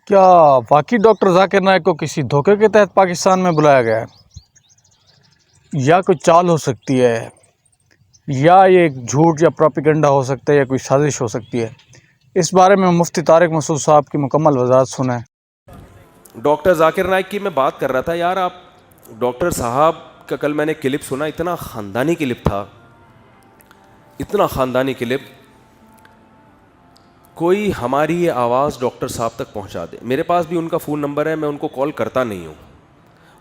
کیا واقعی ڈاکٹر ذاکر نائک کو کسی دھوکے کے تحت پاکستان میں بلایا گیا ہے، یا کوئی چال ہو سکتی ہے، یا یہ ایک جھوٹ یا پروپیگنڈا ہو سکتا ہے، یا کوئی سازش ہو سکتی ہے؟ اس بارے میں مفتی طارق مسعود صاحب کی مکمل وضاحت سنیں۔ ڈاکٹر ذاکر نائک کی میں بات کر رہا تھا یار. آپ ڈاکٹر صاحب کا کل میں نے کلپ سنا، اتنا خاندانی کلپ تھا، اتنا خاندانی کلپ. کوئی ہماری یہ آواز ڈاکٹر صاحب تک پہنچا دے. میرے پاس بھی ان کا فون نمبر ہے، میں ان کو کال کرتا نہیں ہوں،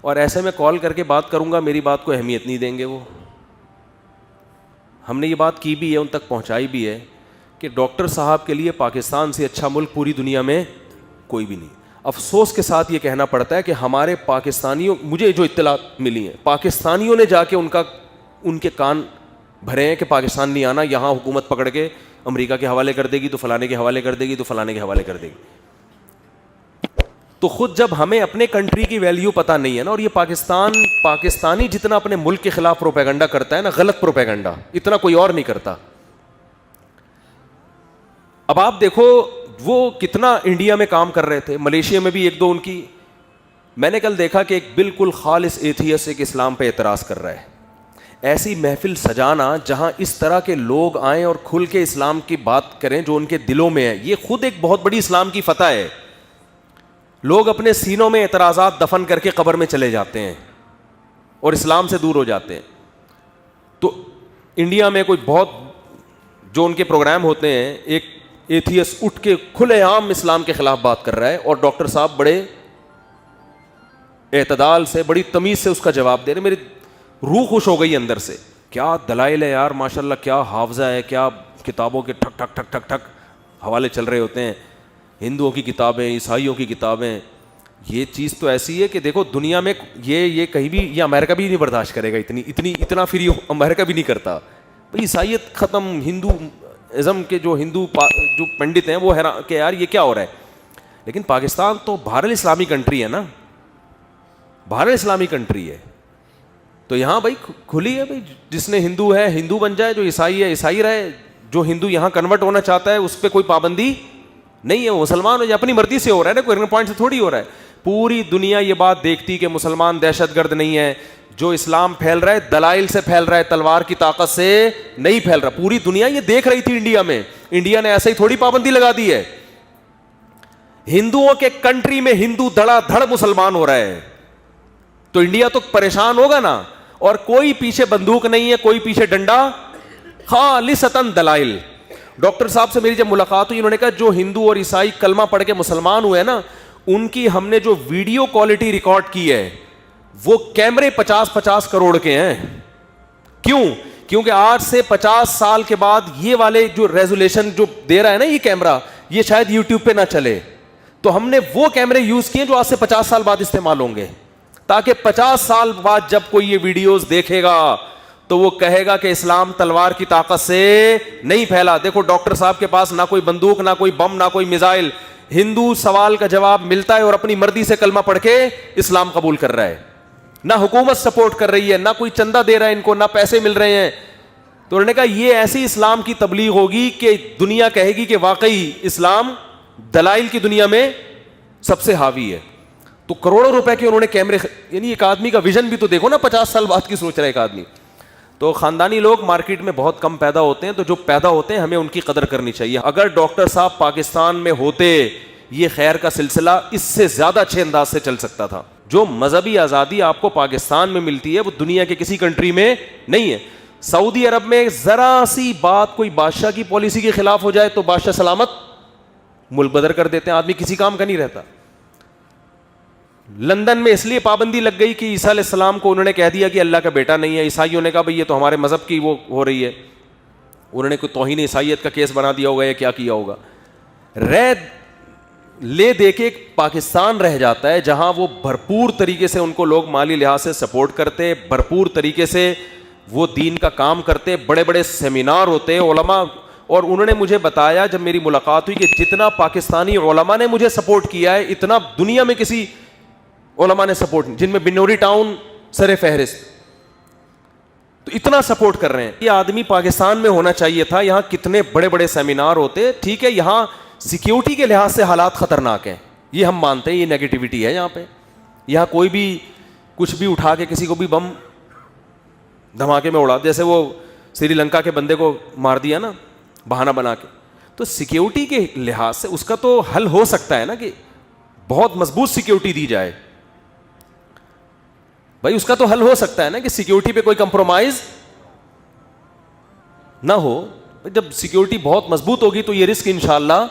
اور ایسے میں کال کر کے بات کروں گا میری بات کو اہمیت نہیں دیں گے وہ. ہم نے یہ بات کی بھی ہے، ان تک پہنچائی بھی ہے کہ ڈاکٹر صاحب کے لیے پاکستان سے اچھا ملک پوری دنیا میں کوئی بھی نہیں. افسوس کے ساتھ یہ کہنا پڑتا ہے کہ ہمارے پاکستانیوں، مجھے جو اطلاعات ملی ہیں، پاکستانیوں نے جا کے ان کے کان بھرے ہیں کہ پاکستان نہیں آنا، یہاں حکومت پکڑ کے امریکہ کے حوالے کر دے گی تو فلانے کے حوالے کر دے گی تو فلانے کے حوالے کر دے گی. تو خود جب ہمیں اپنے کنٹری کی ویلیو پتہ نہیں ہے نا، اور یہ پاکستانی جتنا اپنے ملک کے خلاف پروپیگنڈا کرتا ہے نا، غلط پروپیگنڈا، اتنا کوئی اور نہیں کرتا. اب آپ دیکھو وہ کتنا انڈیا میں کام کر رہے تھے، ملیشیا میں بھی ایک دو ان کی. میں نے کل دیکھا کہ ایک بالکل خالص ایتھیسٹ ایک اسلام پہ اعتراض کر رہا ہے. ایسی محفل سجانا جہاں اس طرح کے لوگ آئیں اور کھل کے اسلام کی بات کریں جو ان کے دلوں میں ہے، یہ خود ایک بہت بڑی اسلام کی فتح ہے. لوگ اپنے سینوں میں اعتراضات دفن کر کے قبر میں چلے جاتے ہیں اور اسلام سے دور ہو جاتے ہیں. تو انڈیا میں کوئی بہت جو ان کے پروگرام ہوتے ہیں، ایک ایتھیسٹ اٹھ کے کھلے عام اسلام کے خلاف بات کر رہا ہے، اور ڈاکٹر صاحب بڑے اعتدال سے، بڑی تمیز سے اس کا جواب دے رہے. میری روح خوش ہو گئی اندر سے. کیا دلائل ہے یار، ماشاءاللہ کیا حافظہ ہے، کیا کتابوں کے ٹھک ٹھک ٹھک ٹھک ٹھک حوالے چل رہے ہوتے ہیں، ہندوؤں کی کتابیں، عیسائیوں کی کتابیں. یہ چیز تو ایسی ہے کہ دیکھو دنیا میں یہ کہیں بھی، یہ امریکہ بھی نہیں برداشت کرے گا، اتنا فری امریکہ بھی نہیں کرتا. بھائی عیسائیت ختم، ہندو ازم کے جو جو پنڈت ہیں وہ حیران کہ یار یہ کیا ہو رہا ہے. لیکن پاکستان تو بہر الاسلامی کنٹری ہے نا، بہر الاسلامی کنٹری ہے، تو یہاں بھائی کھلی ہے. بھائی جس نے ہندو ہے ہندو بن جائے، جو عیسائی ہے عیسائی رہے، جو ہندو یہاں کنورٹ ہونا چاہتا ہے اس پہ کوئی پابندی نہیں ہے. وہ مسلمان ہو جائے، اپنی مرضی سے ہو رہا ہے نا، کوئی پوائنٹ سے تھوڑی ہو رہا ہے. پوری دنیا یہ بات دیکھتی کہ مسلمان دہشت گرد نہیں ہے، جو اسلام پھیل رہا ہے دلائل سے پھیل رہا ہے، تلوار کی طاقت سے نہیں پھیل رہا. پوری دنیا یہ دیکھ رہی تھی انڈیا میں. انڈیا نے ایسے ہی تھوڑی پابندی لگا دی ہے. ہندوؤں کے کنٹری میں ہندو دھڑا دھڑ مسلمان ہو رہا ہے، تو انڈیا تو پریشان ہوگا نا. اور کوئی پیچھے بندوق نہیں ہے، کوئی پیچھے ڈنڈا، خالصتاً دلائل. ڈاکٹر صاحب سے میری جب ملاقات ہوئی، انہوں نے کہا جو ہندو اور عیسائی کلمہ پڑھ کے مسلمان ہوئے نا، ان کی ہم نے جو ویڈیو کوالٹی ریکارڈ کی ہے وہ کیمرے 50 کروڑ کے ہیں. کیوں؟ کیونکہ آج سے 50 سال کے بعد یہ والے جو ریزولیشن جو دے رہا ہے نا یہ کیمرہ، یہ شاید یوٹیوب پہ نہ چلے. تو ہم نے وہ کیمرے یوز کیے جو آج سے 50 سال بعد استعمال ہوں گے، تاکہ 50 سال بعد جب کوئی یہ ویڈیوز دیکھے گا تو وہ کہے گا کہ اسلام تلوار کی طاقت سے نہیں پھیلا. دیکھو ڈاکٹر صاحب کے پاس نہ کوئی بندوق، نہ کوئی بم، نہ کوئی میزائل. ہندو سوال کا جواب ملتا ہے اور اپنی مرضی سے کلمہ پڑھ کے اسلام قبول کر رہا ہے. نہ حکومت سپورٹ کر رہی ہے، نہ کوئی چندہ دے رہا ہے ان کو، نہ پیسے مل رہے ہیں. تو انہوں نے کہا یہ ایسی اسلام کی تبلیغ ہوگی کہ دنیا کہے گی کہ واقعی اسلام دلائل کی دنیا میں سب سے حاوی ہے. تو کروڑوں روپے کے انہوں نے کیمرے، یعنی ایک آدمی کا ویژن بھی تو دیکھو نا، 50 سال بعد کی سوچ رہا ہے ایک آدمی. تو خاندانی لوگ مارکیٹ میں بہت کم پیدا ہوتے ہیں، تو جو پیدا ہوتے ہیں ہمیں ان کی قدر کرنی چاہیے. اگر ڈاکٹر صاحب پاکستان میں ہوتے، یہ خیر کا سلسلہ اس سے زیادہ اچھے انداز سے چل سکتا تھا. جو مذہبی آزادی آپ کو پاکستان میں ملتی ہے وہ دنیا کے کسی کنٹری میں نہیں ہے. سعودی عرب میں ذرا سی بات کوئی بادشاہ کی پالیسی کے خلاف ہو جائے تو بادشاہ سلامت ملک بدر کر دیتے ہیں، آدمی کسی کام کا نہیں رہتا. لندن میں اس لیے پابندی لگ گئی کہ عیسیٰ علیہ السلام کو انہوں نے کہہ دیا کہ اللہ کا بیٹا نہیں ہے. عیسائیوں نے کہا بھئی یہ تو ہمارے مذہب کی وہ ہو رہی ہے، انہوں نے کوئی توہین عیسائیت کا کیس بنا دیا ہوگا یا کیا کیا ہوگا. لے دے کے پاکستان رہ جاتا ہے جہاں وہ بھرپور طریقے سے ان کو لوگ مالی لحاظ سے سپورٹ کرتے، بھرپور طریقے سے وہ دین کا کام کرتے، بڑے بڑے سیمینار ہوتے علماء. اور انہوں نے مجھے بتایا جب میری ملاقات ہوئی کہ جتنا پاکستانی علماء نے مجھے سپورٹ کیا ہے اتنا دنیا میں کسی علماء نے سپورٹ نہیں، جن میں بنوری ٹاؤن سر فہرست. تو اتنا سپورٹ کر رہے ہیں. یہ آدمی پاکستان میں ہونا چاہیے تھا. یہاں کتنے بڑے بڑے سیمینار ہوتے. ٹھیک ہے یہاں سیکیورٹی کے لحاظ سے حالات خطرناک ہیں، یہ ہم مانتے ہیں یہ نیگیٹیوٹی ہے یہاں پہ. یہاں کوئی بھی کچھ بھی اٹھا کے کسی کو بھی بم دھماکے میں اڑا, جیسے وہ سری لنکا کے بندے کو مار دیا نا بہانہ بنا کے, تو سیکیورٹی کے لحاظ سے اس کا تو حل ہو سکتا ہے نا کہ بہت مضبوط سیکیورٹی دی جائے. بھائی اس کا تو حل ہو سکتا ہے نا کہ سیکیورٹی پہ کوئی کمپرومائز نہ ہو. جب سیکیورٹی بہت مضبوط ہوگی تو یہ رسک انشاءاللہ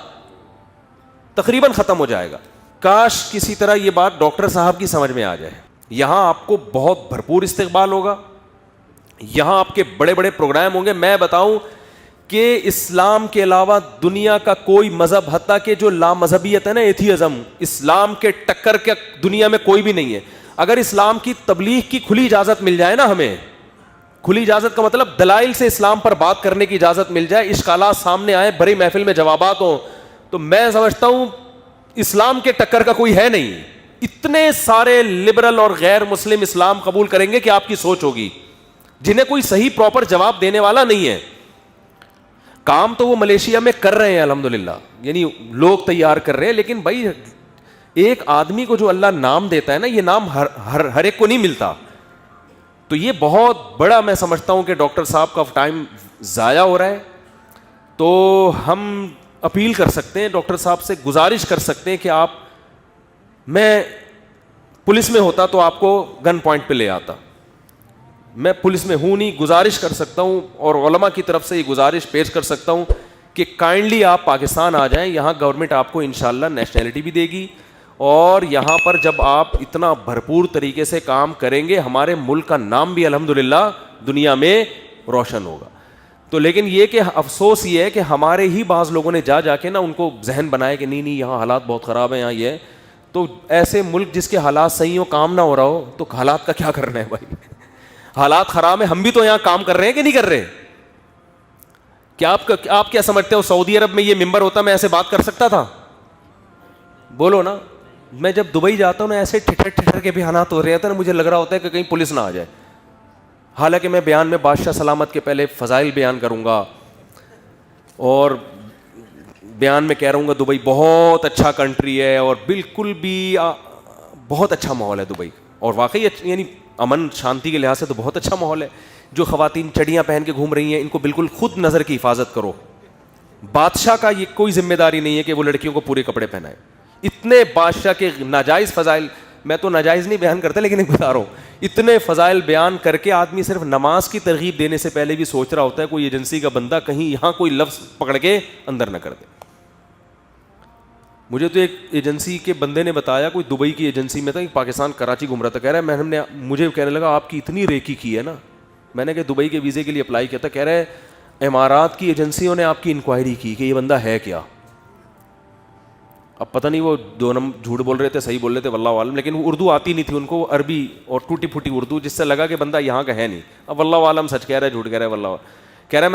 تقریباً ختم ہو جائے گا. کاش کسی طرح یہ بات ڈاکٹر صاحب کی سمجھ میں آ جائے. یہاں آپ کو بہت بھرپور استقبال ہوگا, یہاں آپ کے بڑے بڑے پروگرام ہوں گے. میں بتاؤں کہ اسلام کے علاوہ دنیا کا کوئی مذہب, حتیٰ کہ جو لامذہبیت ہے نا, ایتھیزم, اسلام کے ٹکر کے دنیا میں کوئی بھی نہیں ہے. اگر اسلام کی تبلیغ کی کھلی اجازت مل جائے نا, ہمیں کھلی اجازت کا مطلب دلائل سے اسلام پر بات کرنے کی اجازت مل جائے, اشکالات سامنے آئے, بڑی محفل میں جوابات ہوں, تو میں سمجھتا ہوں اسلام کے ٹکر کا کوئی ہے نہیں. اتنے سارے لبرل اور غیر مسلم اسلام قبول کریں گے کہ آپ کی سوچ ہوگی, جنہیں کوئی صحیح پراپر جواب دینے والا نہیں ہے. کام تو وہ ملیشیا میں کر رہے ہیں الحمدللہ, یعنی لوگ تیار کر رہے ہیں, لیکن بھائی ایک آدمی کو جو اللہ نام دیتا ہے نا, یہ نام ہر ایک کو نہیں ملتا. تو یہ بہت بڑا میں سمجھتا ہوں کہ ڈاکٹر صاحب کا ٹائم ضائع ہو رہا ہے. تو ہم اپیل کر سکتے ہیں, ڈاکٹر صاحب سے گزارش کر سکتے ہیں کہ آپ, میں پولیس میں ہوتا تو آپ کو گن پوائنٹ پہ لے آتا, میں پولیس میں ہوں نہیں, گزارش کر سکتا ہوں اور علماء کی طرف سے یہ گزارش پیش کر سکتا ہوں کہ کائنڈلی آپ پاکستان آ جائیں. یہاں گورنمنٹ آپ کو انشاءاللہ نیشنلٹی بھی دے گی, اور یہاں پر جب آپ اتنا بھرپور طریقے سے کام کریں گے, ہمارے ملک کا نام بھی الحمدللہ دنیا میں روشن ہوگا. تو لیکن یہ کہ افسوس یہ ہے کہ ہمارے ہی بعض لوگوں نے جا کے نا ان کو ذہن بنایا کہ نہیں یہاں حالات بہت خراب ہیں, یہاں یہ ہے. تو ایسے ملک جس کے حالات صحیح ہو, کام نہ ہو رہا ہو, تو حالات کا کیا کرنا ہے بھائی. حالات خراب ہیں, ہم بھی تو یہاں کام کر رہے ہیں کہ نہیں کر رہے. کیا آپ کیا سمجھتے ہو سعودی عرب میں یہ ممبر ہوتا میں ایسے بات کر سکتا تھا؟ بولو نا. میں جب دبئی جاتا ہوں نا, ایسے ٹھٹر کے بیانات ہو رہے تھے نا, مجھے لگ رہا ہوتا ہے کہ کہیں پولیس نہ آ جائے. حالانکہ میں بیان میں بادشاہ سلامت کے پہلے فضائل بیان کروں گا, اور بیان میں کہہ رہا ہوں گا دبئی بہت اچھا کنٹری ہے, اور بالکل بھی بہت اچھا ماحول ہے دبئی. اور واقعی یعنی امن شانتی کے لحاظ سے تو بہت اچھا ماحول ہے. جو خواتین چڑیاں پہن کے گھوم رہی ہیں, ان کو بالکل خود نظر کی حفاظت کرو. بادشاہ کا یہ کوئی ذمہ داری نہیں ہے کہ وہ لڑکیوں کو پورے کپڑے پہنائے. اتنے بادشاہ کے ناجائز فضائل, میں تو ناجائز نہیں بیان کرتا لیکن ایک بتا رہا ہوں, اتنے فضائل بیان کر کے آدمی صرف نماز کی ترغیب دینے سے پہلے بھی سوچ رہا ہوتا ہے کوئی ایجنسی کا بندہ کہیں یہاں کوئی لفظ پکڑ کے اندر نہ کر دے. مجھے تو ایک ایجنسی کے بندے نے بتایا, کوئی دبئی کی ایجنسی میں تھا, پاکستان کراچی گھوم رہا تھا, کہہ رہا ہے مجھے کہنے لگا آپ کی اتنی ریکی کی ہے نا. میں نے کہ دبئی کے ویزے کے لیے اپلائی کیا تھا, کہہ رہے امارات کی ایجنسیوں نے آپ کی انکوائری کی کہ یہ بندہ ہے کیا. اب پتہ نہیں وہ دو جھوٹ بول رہے تھے صحیح بول رہے تھے واللہ عالم, لیکن وہ اردو آتی نہیں تھی ان کو, عربی اور ٹوٹی پھوٹی اردو, جس سے لگا کہ بندہ یہاں کا ہے نہیں. اب واللہ عالم سچ کہہ رہا ہے جھوٹ کہہ رہا ہے واللہ. کہہ رہا ہے